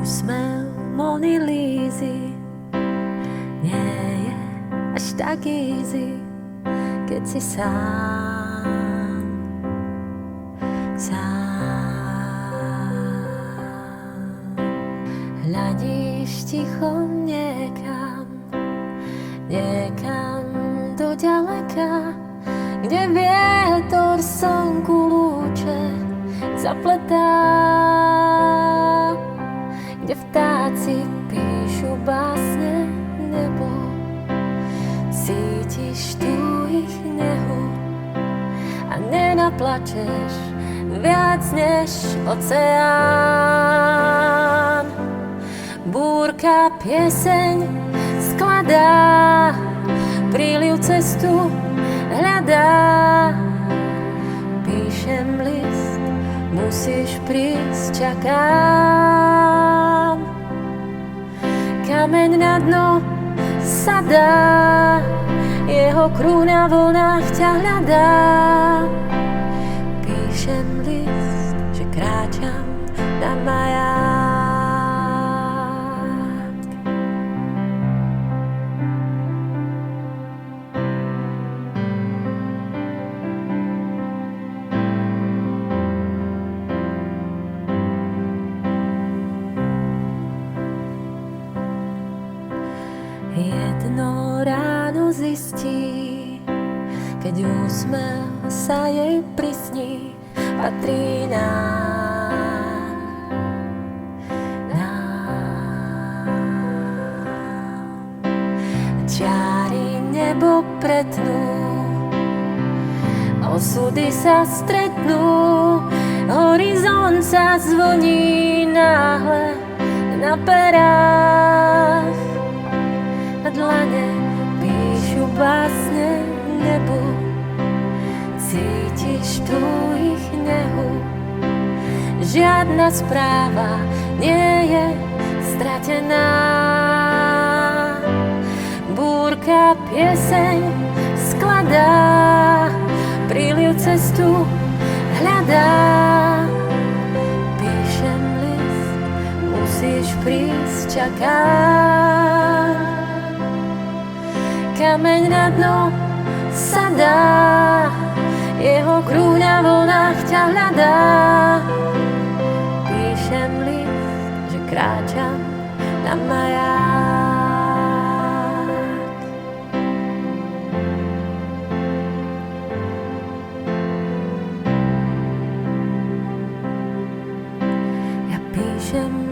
Úsmev Mony Lízy nie je až tak easy, keď si sám. Hľadíš ticho niekam do ďaleka, kde vietor slnku lúče zapletá, kde vtáci píšu básne nebo. Cítiš tu ich nehu a nenaplačeš viac než oceán. Búrka pieseň skladá, príliv cestu hľadá. Píšem list, musíš prísť, čakám. Kameň na dno sa dá, jeho kruh na vlnách ťa hľadá. Píšem list, že kráčam na maják. Jedno ráno zistí, keď úsmev sa jej prisní, patrí nám. Čiary nebo pretnú, osudy sa stretnú, horizont sa zvoní náhle na perách. Dlane píšu básne nebu, cítiš tu ich nehu. Žiadna správa nie je stratená. Búrka pieseň skladá, príliv cestu hľadá. Píšem list, musíš prísť, čakám. Kameň na dno sa dá, jeho kruh na vlnách ťa hľadá. Píšem list, že kráčam na maják. Ja píšem